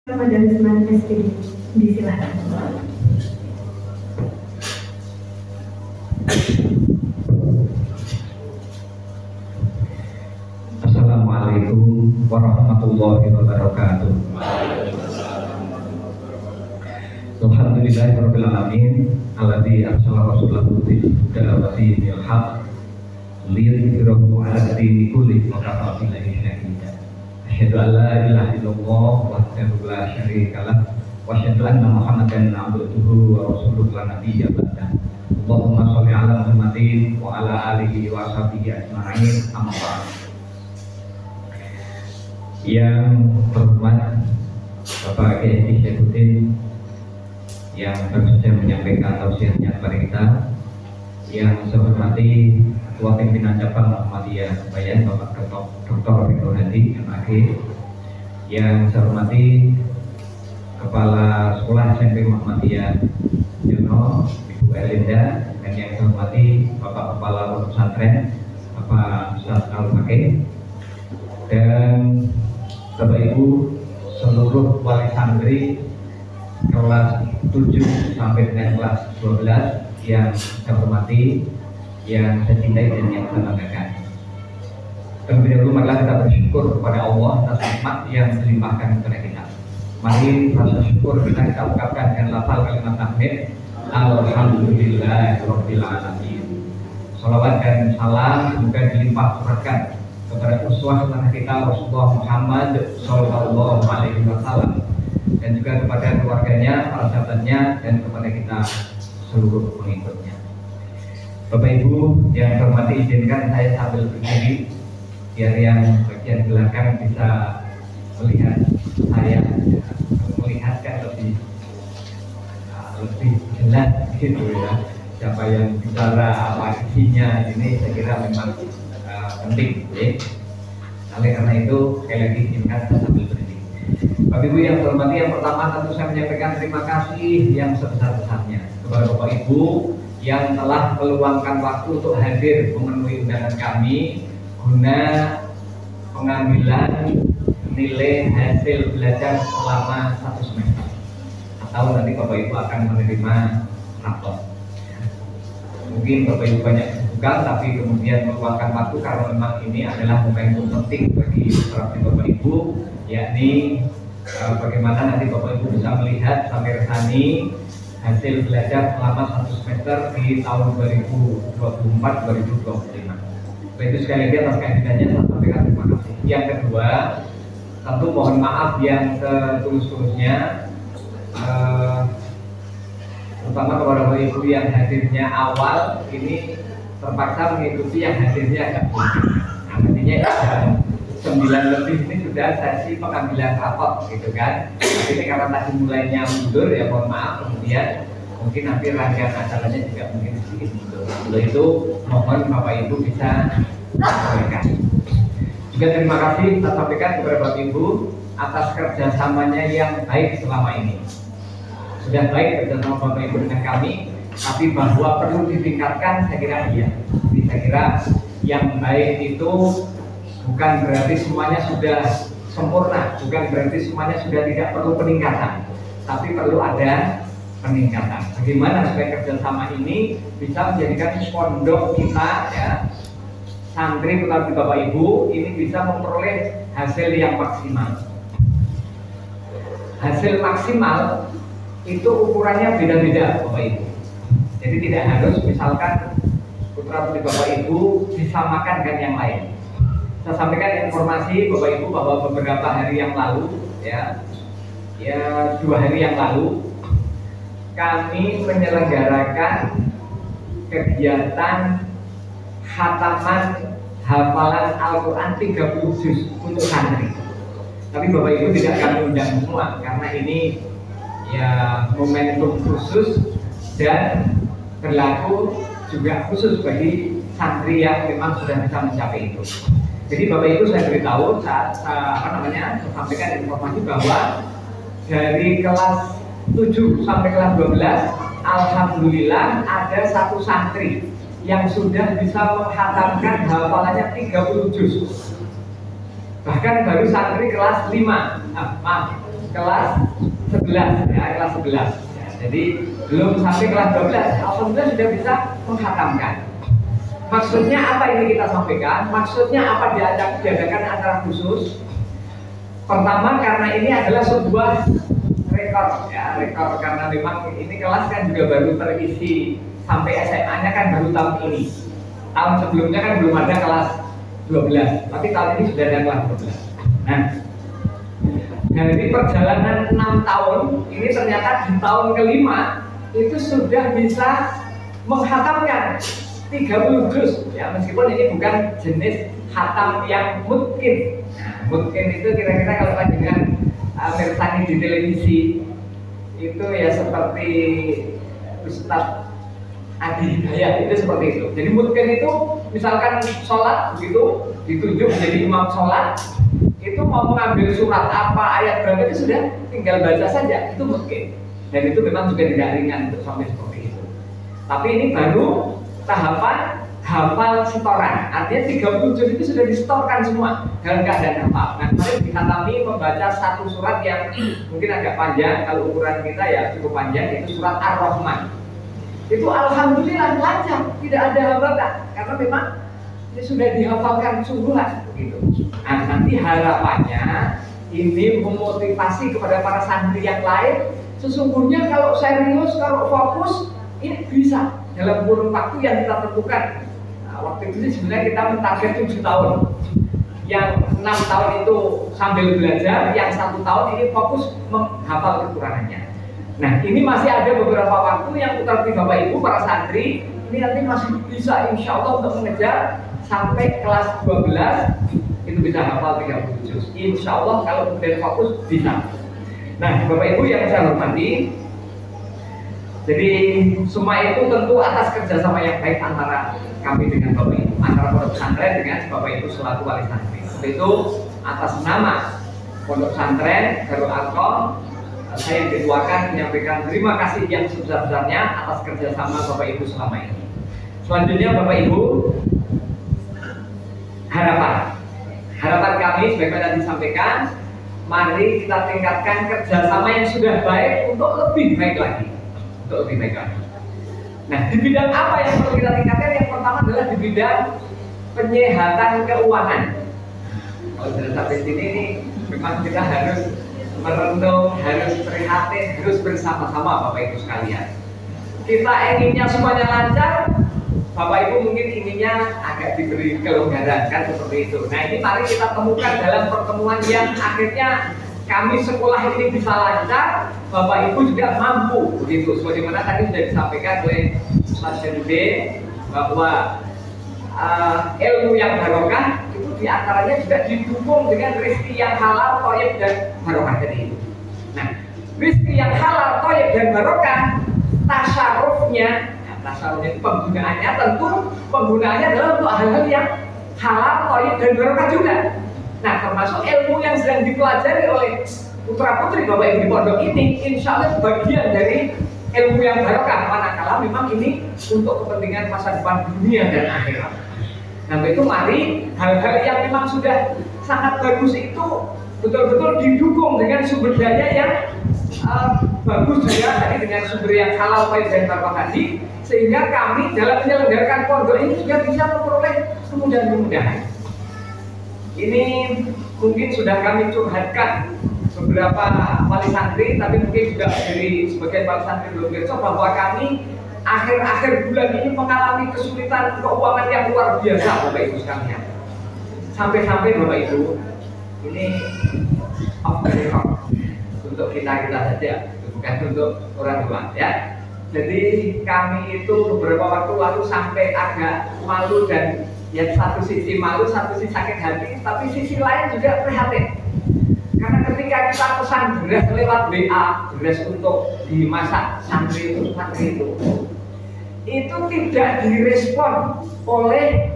Majelis SPD, disilakan. Assalamualaikum warahmatullahi wabarakatuh. Alhamdulillahirabbil alamin alladzi arsala rasulahu bil huda wa dinil haq liyudhhirahu 'ala dini kullihi wa kafa billahi shahida. Asyhadu an la ilaha illallah wahdahu la syarika lah wa asyhadu anna Muhammadan abduhu wa rasuluhu la nabiyya ba'da. Allahumma shalli 'ala Muhammadin wa 'ala alihi wa sahbihi ajma'in. Amma ba'd. Yang terhormat Bapak Kiai Syaifuddin yang baru saja menyampaikan tausiahnya kepada kita, yang saya hormati Ketua Pimpinan Cabang Muhammadiyah Bayan Bapak Dr. Ridho Hadi MAG, yang saya hormati Kepala Sekolah SMP Muhammadiyah Jono Ibu Elinda, dan yang saya hormati Bapak Kepala Pondok Pesantren Bapak Ustaz Al-Fakih, dan Bapak Ibu seluruh wali santri kelas 7 sampai dengan kelas 12 yang saya hormati, yang saya cintai dan yang saya banggakan. Terlebih dahulu marilah kita bersyukur kepada Allah atas nikmat yang dilimpahkan kepada kita. Mari rasa syukur kita ungkapkan dengan lafal kalimat tahmid Alhamdulillahirabbil alamin. Salawat dan salam semoga dilimpah curahkan kepada uswah lana kita Rasulullah Muhammad Sallallahu Alaihi Wasallam, dan juga kepada keluarganya, para sahabatnya, dan kepada kita seluruh pengikutnya. Bapak Ibu yang saya hormati, izinkan saya sambil berdiri biar yang bagian belakang bisa melihat saya, melihatkan lebih jelas gitu ya, siapa yang bicara, apa isinya. Ini saya kira memang penting, ya. Oleh karena itu sekali lagi izinkan saya sambil berdiri. Bapak Ibu yang saya hormati, yang pertama tentu saya menyampaikan terima kasih yang sebesar-besarnya kepada Bapak Ibu yang telah meluangkan waktu untuk hadir memenuhi undangan kami guna pengambilan nilai hasil belajar selama 1 semester, atau nanti Bapak Ibu akan menerima rapor. Mungkin Bapak Ibu banyak bukan, tapi kemudian meluangkan waktu karena memang ini adalah momentum penting bagi Bapak Ibu, yakni bagaimana nanti Bapak Ibu bisa melihat sampai resani hasil belajar selama 1 semester di tahun 2024-2025. Itu sekali lagi atas kehadirannya saya sampaikan terima kasih. Yang kedua, tentu mohon maaf yang setulus-tulusnya, terutama kepada Bapak Ibu yang hadirnya awal ini terpaksa mengikuti yang hadirnya agak sedikit. Artinya jam 9 lebih ini sudah sesi pengambilan rapot gitu kan. Tapi ini karena tadi mulainya mundur, ya mohon maaf, kemudian mungkin nanti rangkaian acaranya juga mungkin sedikit mundur. Untuk itu mohon Bapak Ibu bisa sampaikan. Juga terima kasih saya sampaikan kepada Bapak Ibu atas kerjasamanya yang baik selama ini. Sudah baik kerjasama Bapak Ibu dengan kami, tapi bahwa perlu ditingkatkan, saya kira iya. Jadi saya kira yang baik itu bukan berarti semuanya sudah sempurna, bukan berarti semuanya sudah tidak perlu peningkatan, tapi perlu ada peningkatan. Bagaimana supaya kerjasama ini bisa menjadikan pondok kita, ya, santri putra Bapak Ibu ini bisa memperoleh hasil yang maksimal. Hasil maksimal itu ukurannya beda-beda Bapak Ibu. Jadi tidak harus misalkan putra putri Bapak Ibu disamakan dengan yang lain. Saya sampaikan informasi Bapak Ibu bahwa beberapa hari yang lalu, ya 2 hari yang lalu kami menyelenggarakan kegiatan khataman hafalan Al-Quran 30 juz untuk santri. Tapi Bapak Ibu tidak kami undang semua karena ini ya momentum khusus dan berlaku juga khusus bagi santri yang memang sudah bisa mencapai itu. Jadi Bapak Ibu saya beritahu, saya sampaikan informasi bahwa dari kelas 7 sampai kelas 12, alhamdulillah ada 1 santri yang sudah bisa menghatamkan hafalannya 30 juz. Bahkan baru santri kelas 5, kelas 11 ya, kelas 11 ya, jadi belum sampai kelas 12 alhamdulillah sudah bisa menghatamkan. Maksudnya apa ini kita sampaikan? Maksudnya apa diadakan acara khusus? Pertama karena ini adalah sebuah rekor ya, rekor karena memang ini kelas kan juga baru terisi sampai SMA-nya kan baru tahun ini. Tahun sebelumnya kan belum ada kelas 12, tapi tahun ini sudah ada kelas 12. Nah, dari perjalanan 6 tahun, ini ternyata di tahun kelima itu sudah bisa menghatamkan 30 juz ya, meskipun ini bukan jenis hatam yang mungkin. Nah, mungkin itu kira-kira kalau dengan versani di televisi itu ya seperti Ustadz Adi Hidayat itu seperti itu. Jadi mungkin itu misalkan sholat begitu ditunjuk menjadi imam sholat, itu mau mengambil surat apa ayat berapa itu sudah tinggal baca saja, itu mungkin. Dan itu memang juga tidak ringan untuk sampai seperti itu. Tapi ini baru tahapan hafal setoran, artinya 30 juz itu sudah disetorkan semua dalam keadaan hafal. Nah, kemarin dikhatami membaca satu surat yang mungkin agak panjang, kalau ukuran kita ya cukup panjang, itu surat Ar-Rahman. Itu alhamdulillah lancar, tidak ada hambatan, karena memang ini sudah dihafalkan sungguhan begitu. Nah, nanti harapannya ini memotivasi kepada para santri yang lain. Sesungguhnya kalau serius, kalau fokus, ini bisa dalam kurun waktu yang kita tentukan. Waktu itu sebenarnya kita mentarget 7 tahun. Yang 6 tahun itu sambil belajar, yang 1 tahun ini fokus menghafal kekurangannya. Nah, ini masih ada beberapa waktu yang putar di Bapak Ibu para santri. Ini nanti masih bisa insya Allah untuk mengejar sampai kelas 12 itu bisa hafal 30 juz. Insya Allah kalau kemudian fokus bisa. Nah, Bapak Ibu yang saya hormati, jadi semua itu tentu atas kerjasama yang baik antara kami dengan Bapak Ibu, antara pondok pesantren dengan Bapak Ibu selaku wali santri. Itu atas nama pondok pesantren Darul Arqam, saya dituakan menyampaikan terima kasih yang sebesar-besarnya atas kerjasama Bapak Ibu selama ini. Selanjutnya Bapak Ibu, harapan kami sebagaimana disampaikan, mari kita tingkatkan kerjasama yang sudah baik untuk lebih baik lagi. Nah, di bidang apa yang perlu kita tingkatkan? Yang pertama adalah di bidang penyehatan keuangan. Kalau sudah sampai sini ini memang kita harus merenung, harus prihatin, harus bersama-sama Bapak Ibu sekalian. Kita inginnya semuanya lancar, Bapak Ibu mungkin inginnya agak diberi kelonggaran kan seperti itu. Nah, ini mari kita temukan dalam pertemuan yang akhirnya kami sekolah ini bisa lancar, Bapak Ibu juga mampu begitu. Sebagaimana tadi sudah disampaikan oleh Mas Syarudin bahwa ilmu yang barokah itu diantaranya juga didukung dengan rezeki yang halal, thayyib dan barokah tadi itu. Nah, rezeki yang halal, thayyib dan barokah, tasarrufnya itu penggunaannya tentu penggunaannya adalah untuk hal-hal yang halal, thayyib dan barokah juga. Nah, termasuk ilmu yang sedang dipelajari oleh putra putri Bapak Ibu di pondok ini, insya Allah bagian dari ilmu yang barokah, manakala memang ini untuk kepentingan masa depan dunia dan akhirat. Nah, itu mari hal-hal yang memang sudah sangat bagus itu betul-betul didukung dengan sumber daya yang bagus juga tadi, dengan sumber yang halal, thayyib dan barokah tadi, sehingga kami dalam menyelenggarakan pondok ini juga bisa memperoleh kemudahan-kemudahan. Ini mungkin sudah kami curhatkan beberapa wali santri, tapi mungkin juga dari sebagian wali santri belum besok bahwa kami akhir-akhir bulan ini mengalami kesulitan keuangan yang luar biasa Bapak Ibu sekalian. Sampai-sampai Bapak Ibu, ini off the record untuk kita saja, bukan untuk orang luar ya. Jadi kami itu beberapa waktu lalu sampai agak malu dan ya satu sisi malu, satu sisi sakit hati, tapi sisi lain juga prihatin. Karena ketika kita pesan beras lewat WA, beras untuk dimasak santri itu tidak direspon oleh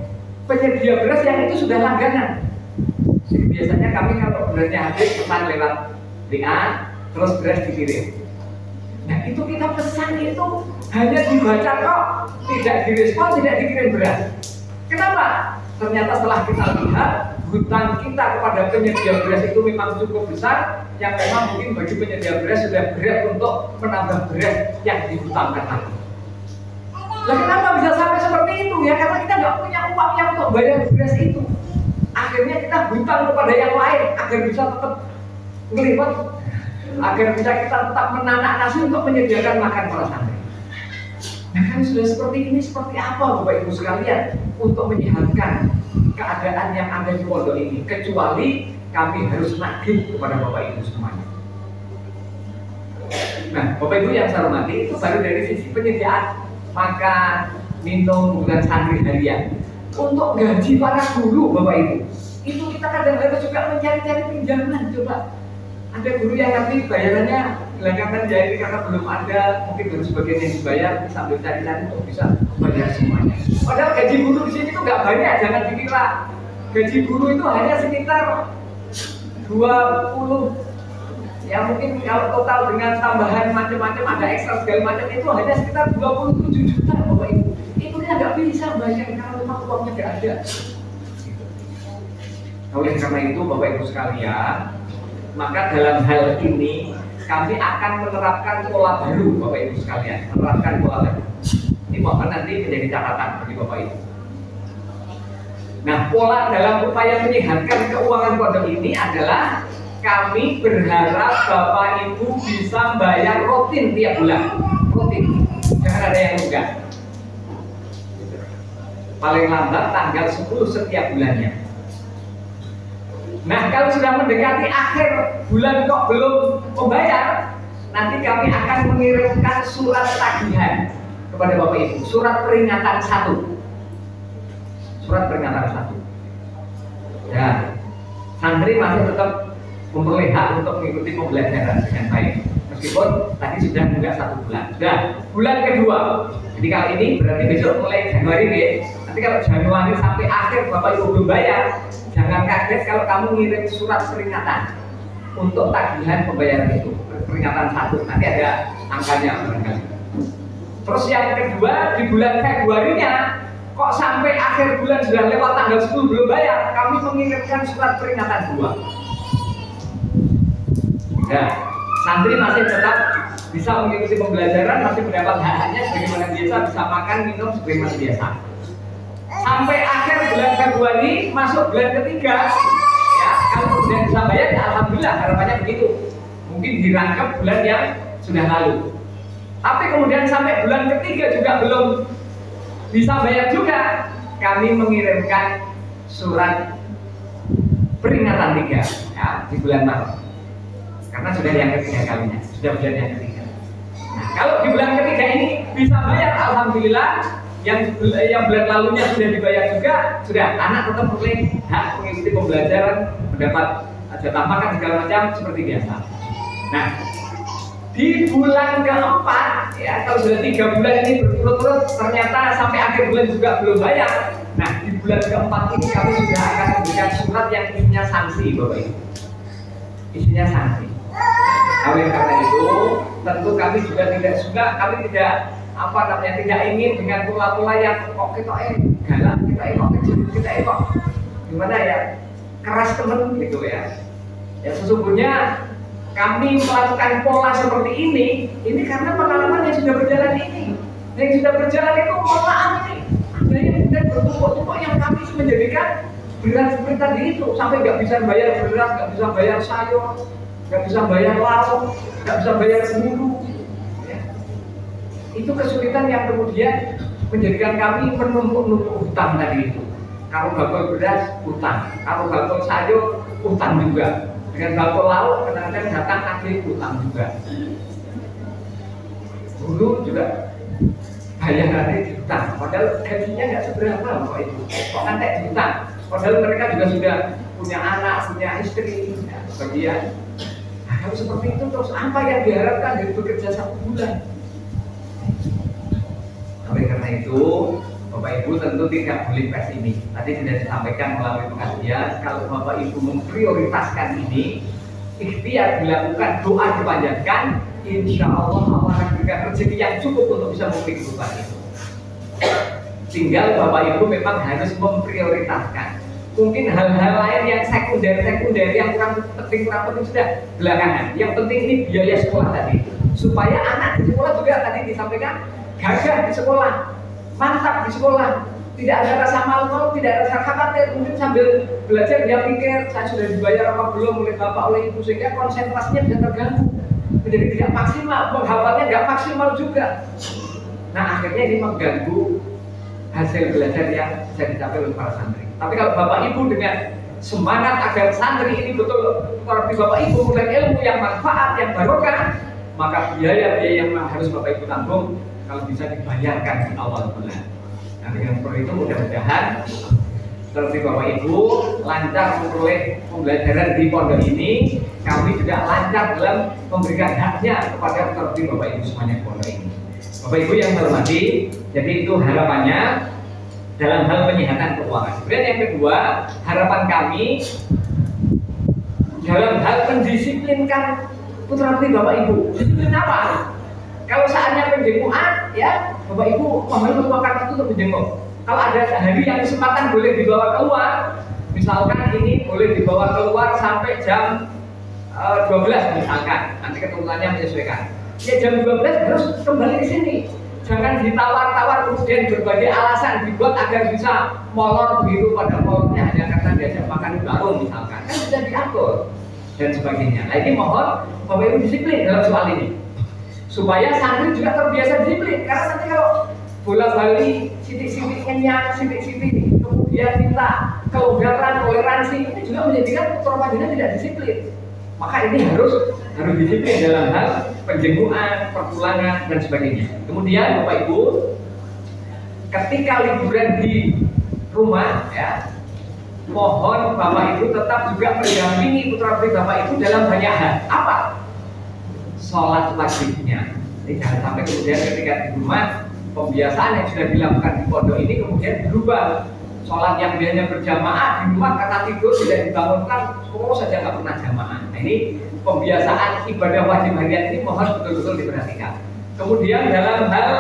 penyedia beras yang itu sudah langganan. Jadi biasanya kami kalau berasnya habis pesan lewat WA, terus beras dikirim. Nah, itu kita pesan itu hanya dibaca kok, tidak direspon, tidak dikirim beras. Kenapa? Ternyata setelah kita lihat hutang kita kepada penyedia beras itu memang cukup besar, yang memang mungkin bagi penyedia beras sudah berat untuk menambah beras yang dihutangkan lagi. Nah, kenapa bisa sampai seperti itu ya? Karena kita nggak punya uang yang untuk bayar beras itu. Akhirnya kita hutang kepada yang lain agar bisa tetap ngelipat, agar bisa kita tetap menanak nasi untuk menyediakan makan para santri. Nah, kan sudah seperti ini, seperti apa Bapak Ibu sekalian untuk menyehatkan keadaan yang ada di pondok ini, kecuali kami harus nagih kepada Bapak Ibu semuanya. Nah, Bapak Ibu yang saya hormati, itu baru dari sisi penyediaan makan, minum, kemudian santri harian. Untuk gaji para guru Bapak Ibu, itu kita kadang harus juga mencari-cari pinjaman. Coba ada guru yang nanti bayarannya belakangan jadi karena belum ada, mungkin baru sebagian yang dibayar, sambil cari-cari untuk bisa bayar semuanya. Padahal gaji guru di sini itu nggak banyak, jangan dikira. Gaji guru itu hanya sekitar 20, ya mungkin kalau total dengan tambahan macam-macam, ada ekstra segala macam, itu hanya sekitar 27 juta Bapak Ibu. Itu kita nggak bisa bayar karena memang uangnya nggak ada. Oleh karena itu Bapak Ibu sekalian, maka dalam hal ini kami akan menerapkan pola baru Bapak Ibu sekalian, menerapkan pola baru. Ini mohon nanti menjadi catatan bagi Bapak Ibu. Nah, pola dalam upaya menyehatkan keuangan pondok ini adalah kami berharap Bapak Ibu bisa bayar rutin tiap bulan, rutin, jangan ada yang enggak. Paling lambat tanggal 10 setiap bulannya. Nah, kalau sudah mendekati akhir bulan kok belum membayar, nanti kami akan mengirimkan surat tagihan kepada Bapak Ibu, surat peringatan 1. Surat peringatan 1. Ya, santri masih tetap memperoleh hak untuk mengikuti pembelajaran dengan baik, meskipun tadi sudah enggak 1 bulan. Sudah bulan kedua. Jadi kalau ini berarti besok mulai Januari nih. Nanti kalau Januari sampai akhir Bapak Ibu belum bayar, jangan kaget kalau kamu ngirim surat peringatan untuk tagihan pembayaran itu, peringatan 1. Nanti ada angkanya barangkali. Terus yang kedua, di bulan Februarinya kok sampai akhir bulan sudah lewat tanggal 10 belum bayar, kami mengirimkan surat peringatan 2. Ya, santri masih tetap bisa mengikuti pembelajaran, masih mendapat hak-haknya sebagaimana biasa, bisa makan, minum sebagaimana biasa. Sampai akhir bulan Februari, masuk bulan ketiga, ya, kalau kemudian bisa bayar, ya alhamdulillah, harapannya begitu. Mungkin dirangkap bulan yang sudah lalu. Tapi kemudian sampai bulan ketiga juga belum bisa bayar juga, kami mengirimkan surat peringatan 3 ya, di bulan Maret. Karena sudah yang ketiga kalinya, sudah bulan yang ketiga. Nah, kalau di bulan ketiga ini bisa bayar, alhamdulillah. Yang bulan lalunya sudah dibayar juga, sudah anak tetap boleh hak mengikuti pembelajaran, mendapat jatah makan segala macam seperti biasa. Nah, di bulan keempat, ya kalau sudah 3 bulan ini berturut-turut ternyata sampai akhir bulan juga belum bayar. Nah, di bulan keempat ini kami sudah akan memberikan surat yang isinya sanksi, Bapak Ibu. Isinya sanksi. Oleh karena itu, tentu kami juga tidak suka, kami tidak tidak ingin dengan pola-pola yang kok kita galak, kita kok kecil, kita kok gimana ya, keras temen gitu ya. Ya sesungguhnya kami melakukan pola seperti ini karena pengalaman yang sudah berjalan ini. Yang sudah berjalan itu mohon maaf ini, ada yang kemudian bertumpuk-tumpuk yang kami menjadikan berat seperti tadi itu, sampai nggak bisa bayar beras, nggak bisa bayar sayur, nggak bisa bayar lauk, nggak bisa bayar seminggu. Itu kesulitan yang kemudian menjadikan kami menumpuk-numpuk hutang tadi itu. Kalau bakul beras, hutang. Kalau bakul sayur, hutang juga. Dengan bakul lauk, kadang-kadang datang akhir hutang juga. Guru juga bayarannya di hutang. Padahal gajinya nggak seberapa Bapak Ibu. Kok nanti di hutang? Padahal mereka juga sudah punya anak, punya istri, ya, sebagian. Nah, kalau seperti itu terus apa yang diharapkan dari bekerja 1 bulan? Oleh karena itu, Bapak Ibu tentu tidak boleh pesimis. Tadi sudah disampaikan melalui pengajian, kalau Bapak Ibu memprioritaskan ini, ikhtiar dilakukan, doa dipanjatkan, insya Allah Allah akan berikan rezeki yang cukup untuk bisa memberi kehidupan itu. Tinggal Bapak Ibu memang harus memprioritaskan. Mungkin hal-hal lain yang sekunder yang kurang penting sudah belakangan. Yang penting ini biaya sekolah tadi, supaya anak di sekolah juga tadi disampaikan gagah di sekolah, mantap di sekolah, tidak ada rasa malu, tidak ada rasa khawatir. Mungkin sambil belajar dia pikir saya sudah dibayar apa belum oleh bapak oleh ibu, sehingga konsentrasinya bisa terganggu, menjadi tidak maksimal, menghafalnya nggak maksimal juga. Nah akhirnya ini mengganggu hasil belajar yang bisa dicapai oleh para santri. Tapi kalau bapak ibu dengan semangat agar santri ini betul seperti bapak ibu dan ilmu yang manfaat, yang barokah, maka biaya-biaya yang harus bapak ibu tanggung kalau bisa dibayarkan di awal bulan. Nah dengan seperti itu mudah-mudahan seperti bapak ibu lancar memperoleh pembelajaran di pondok ini, kami juga lancar dalam memberikan haknya kepada seperti bapak ibu semuanya di pondok ini. Bapak ibu yang hormati, jadi itu harapannya dalam hal penyihatan keuangan. Kemudian yang kedua, harapan kami dalam hal mendisiplinkan putra putri bapak ibu. Disiplin apa? Kalau saatnya penjengukan, ya bapak ibu mohon meluangkan waktu untuk menjenguk. Kalau ada hari yang kesempatan boleh dibawa keluar, misalkan ini boleh dibawa keluar sampai jam 12 misalkan, nanti keturunannya menyesuaikan. Ya jam 12 harus kembali ke sini. Jangan ditawar-tawar kemudian berbagai alasan dibuat agar bisa molor begitu, pada molornya hanya karena diajak makan di warung misalkan, kan sudah diatur dan sebagainya. Nah ini mohon bapak ibu disiplin dalam soal ini supaya santri juga terbiasa disiplin, karena nanti kalau bola-balik sidik-sidik kenyang, sidik-sidik kemudian minta kelonggaran, toleransi, ini juga menjadikan putra putri tidak disiplin. Maka ini harus disiplin dalam hal penjengukan, perpulangan dan sebagainya. Kemudian bapak ibu, ketika liburan di rumah, ya, mohon bapak ibu tetap juga mendampingi putra putri bapak ibu dalam banyak hal. Apa? Sholat wajibnya. Jadi jangan sampai kemudian ketika di rumah pembiasaan yang sudah dilakukan di pondok ini kemudian berubah. Sholat yang biasanya berjamaah di rumah karena tidur tidak dibangunkan, terus saja nggak pernah jamaah. Nah ini pembiasaan ibadah wajib harian ini mohon betul-betul diperhatikan. Kemudian dalam hal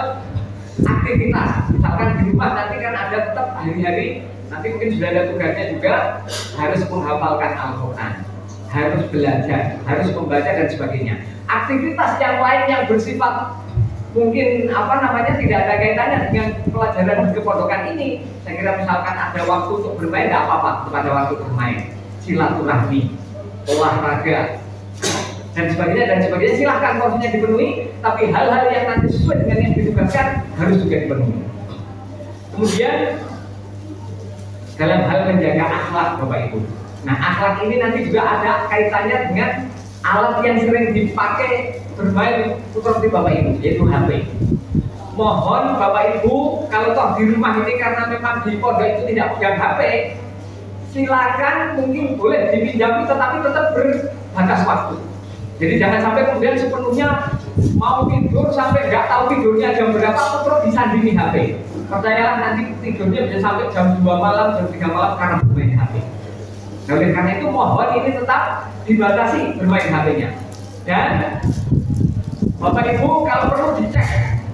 aktivitas, misalkan di rumah nanti kan ada tetap hari-hari, nanti mungkin sudah ada tugasnya juga, harus menghafalkan Al-Quran, harus belajar, harus membaca dan sebagainya. Aktivitas yang lain yang bersifat mungkin tidak ada kaitannya dengan pelajaran kepondokan ini, saya kira misalkan ada waktu untuk bermain, tidak apa-apa pada waktu bermain, silaturahmi, olahraga dan sebagainya silahkan porsinya dipenuhi, tapi hal-hal yang nanti sesuai dengan yang ditugaskan harus juga dipenuhi. Kemudian dalam hal menjaga akhlak bapak ibu, nah akhlak ini nanti juga ada kaitannya dengan alat yang sering dipakai bermain putra putri bapak ibu, yaitu HP. Mohon bapak ibu kalau toh di rumah ini karena memang di pondok itu tidak pegang HP, silakan mungkin boleh dipinjami tetapi tetap berbatas waktu. Jadi jangan sampai kemudian sepenuhnya mau tidur sampai nggak tahu tidurnya jam berapa terus disandingi HP. Percayalah nanti tidurnya bisa sampai jam 2 malam, jam 3 malam karena bermain HP. Nah, oleh karena itu mohon ini tetap dibatasi bermain HP-nya. Dan bapak ibu kalau perlu dicek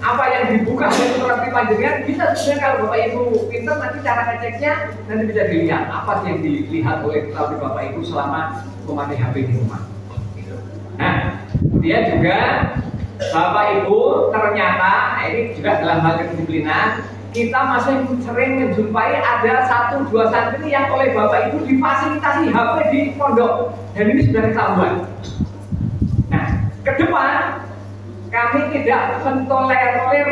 apa yang dibuka oleh putra putri panjenengan, bisa sebenarnya kalau bapak ibu pintar nanti cara ngeceknya nanti bisa dilihat apa sih yang dilihat oleh putra putri bapak ibu selama memakai HP di rumah. Nah, kemudian juga bapak ibu ternyata ini juga dalam hal kedisiplinan kita masih sering menjumpai ada 1-2 santri yang oleh bapak ibu difasilitasi HP di pondok, dan ini sudah ketahuan. Nah, ke depan kami tidak mentolerir,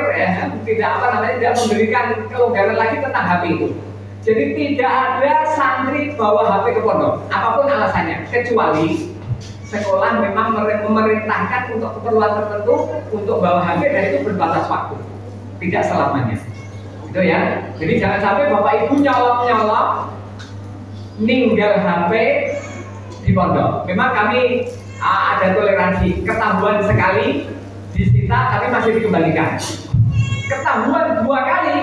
tidak memberikan kelonggaran lagi tentang HP itu. Jadi tidak ada santri bawa HP ke pondok, apapun alasannya, kecuali sekolah memang memerintahkan untuk keperluan tertentu untuk bawa HP dan itu berbatas waktu, tidak selamanya. Gitu ya. Jadi jangan sampai bapak ibu nyolong ninggal HP di pondok. Memang kami ada toleransi, ketahuan sekali disita tapi masih dikembalikan. Ketahuan 2 kali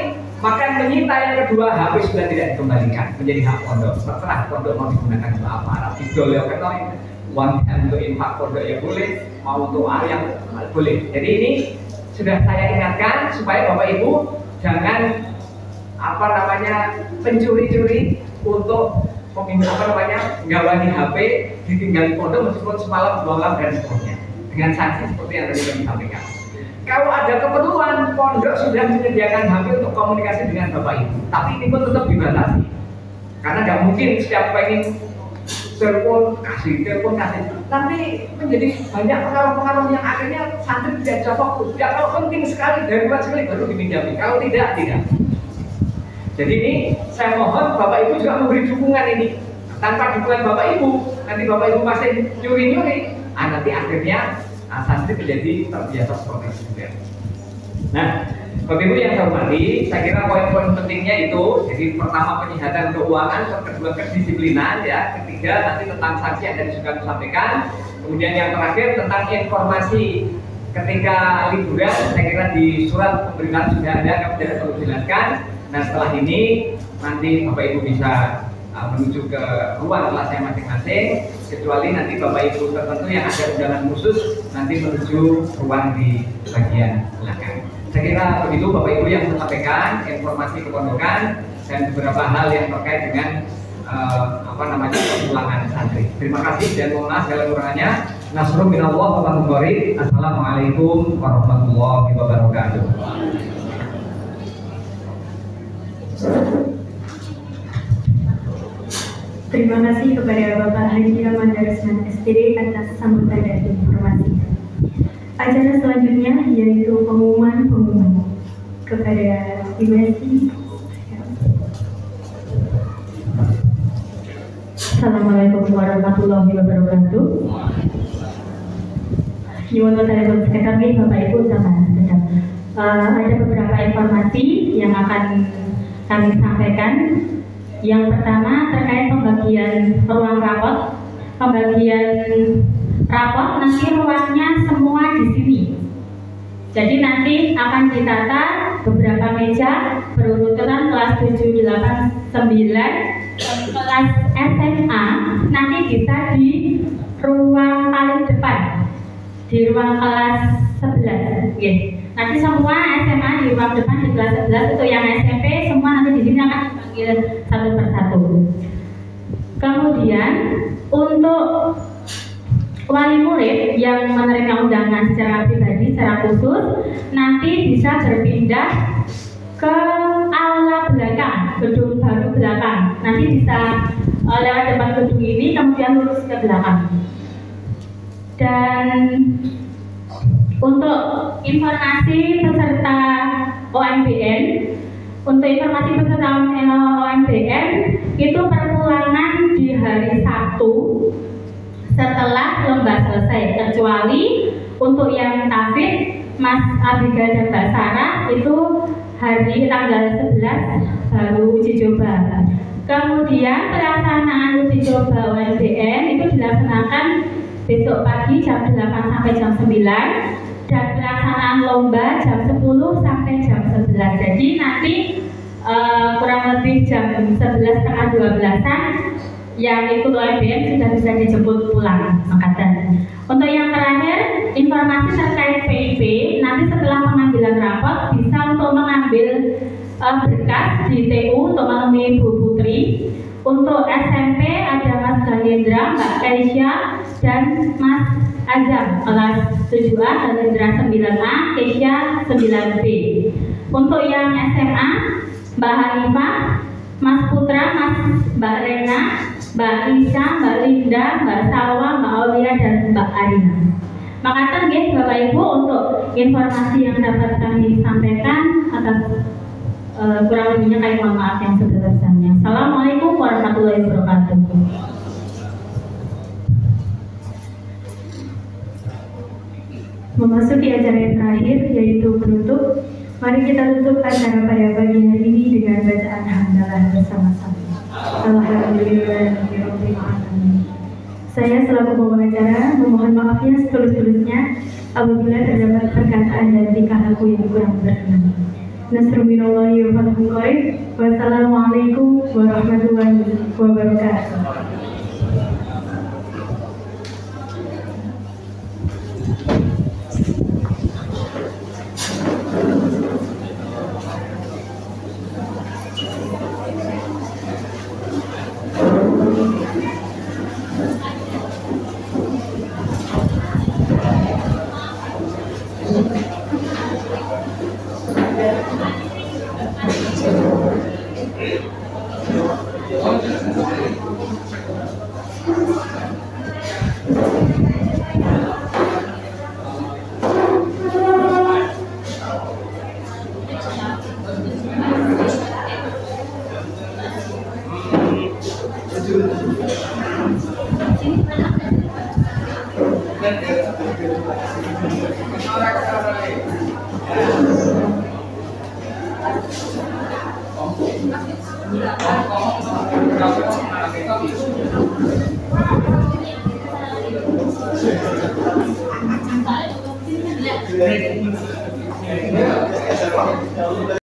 maka menyita yang kedua HP sudah tidak dikembalikan, menjadi hak pondok. Terserah pondok mau digunakan untuk apa, didol ya ketoy, uang untuk infak pondok ya boleh, mau untuk yang boleh. Jadi ini sudah saya ingatkan supaya bapak ibu jangan pencuri-curi untuk Gawani HP, ditinggal di pondok meskipun semalam 2 malam dan seterusnya. Dengan sanksi seperti yang tadi kami sampaikan. Kalau ada keperluan, pondok sudah menyediakan HP untuk komunikasi dengan Bapak Ibu, tapi ini pun tetap dibatasi. Karena nggak mungkin setiap pengen telepon kasih, nanti menjadi banyak pengaruh-pengaruh yang akhirnya santri tidak bisa fokus. Ya kalau penting sekali darurat sekali baru dipinjami, kalau tidak. Jadi ini saya mohon Bapak Ibu juga memberi dukungan ini. Tanpa dukungan Bapak Ibu, nanti Bapak Ibu masih nyuri-nyuri, nanti akhirnya santri menjadi terbiasa seperti itu juga. Nah, Bapak Ibu yang saya hormati, saya kira poin-poin pentingnya itu, jadi pertama penyihatan keuangan, kedua kedisiplinan, ya, ketiga nanti tentang sanksi yang tadi sudah disampaikan, kemudian yang terakhir tentang informasi ketika liburan, saya kira di surat pemberitahuan sudah ada, kami tidak perlu jelaskan. Nah setelah ini nanti Bapak Ibu bisa menuju ke ruang kelasnya masing-masing, kecuali nanti Bapak Ibu tertentu yang ada undangan khusus nanti menuju ruang di bagian belakang. Saya kira begitu Bapak Ibu yang saya sampaikan informasi kepondokan dan beberapa hal yang terkait dengan pemulangan santri. Terima kasih dan mohon maaf segala kurangnya. Nasrul minallah wa barakatuh. Assalamualaikum warahmatullahi wabarakatuh. Terima kasih kepada Bapak Haji Ahmad Darisman SPD atas sambutan dan informasi. Acara selanjutnya yaitu pengumuman kepada Ibu Esti. Assalamualaikum warahmatullahi wabarakatuh. Nyuwun telepon sekretari Bapak Ibu sama sedang. Ada beberapa informasi yang akan kami sampaikan. Yang pertama terkait pembagian ruang rapot. Pembagian rapot nanti ruangnya semua di sini. Jadi nanti akan ditata beberapa meja berurutan kelas 7, 8, 9, kelas SMA nanti bisa di ruang paling depan, di ruang kelas 11. Okay. Nanti semua SMA di ruang depan di kelas 11, untuk yang SMP semua nanti di sini akan dipanggil satu persatu. Kemudian untuk wali murid yang menerima undangan secara pribadi, secara khusus, nanti bisa berpindah ke aula belakang, gedung baru belakang. Nanti bisa lewat depan gedung ini, kemudian lurus ke belakang. Dan untuk informasi peserta OMBN, itu perpulangan di hari Sabtu setelah lomba selesai, kecuali untuk yang tafid Mas Abiga dan Mbak Sarah itu hari tanggal 11 baru uji coba. Kemudian pelaksanaan uji coba OMBN itu dilaksanakan besok pagi jam 8 sampai jam 9 dan pelaksanaan lomba jam 10 sampai jam 11. Jadi nanti kurang lebih jam 11:30-12-an yang ikut OMBN sudah bisa dijemput pulang angkatan. Untuk yang terakhir, informasi terkait PIP, nanti setelah pengambilan rapot bisa untuk mengambil berkas di TU untuk menemui Bu Putri. Untuk SMP ada Mas Ganindra, Mbak Keisha, dan Mas Azam kelas 7A, Ganindra 9A, Keisha 9B. Untuk yang SMA, Mbak Hanifah, Mas Putra, Mbak Rena, Mbak Lisa, Mbak Linda, Mbak Salwa, Mbak Aulia, dan Mbak Arina. Makasih nggih Bapak Ibu untuk informasi yang dapat kami sampaikan. Atas kurang lebihnya kami mohon maaf yang sebesar-besarnya. Assalamualaikum warahmatullahi wabarakatuh. Memasuki acara yang terakhir yaitu penutup. Mari kita tutup acara pada pagi hari ini dengan bacaan hamdalah bersama-sama. Alhamdulillahirabbil alamin. Saya selaku pembawa acara memohon maafnya setulus-tulusnya apabila terdapat perkataan dan tingkah laku yang kurang berkenan. Nasrul minallahi wa fathun qarib. Wassalamualaikum warahmatullahi wabarakatuh.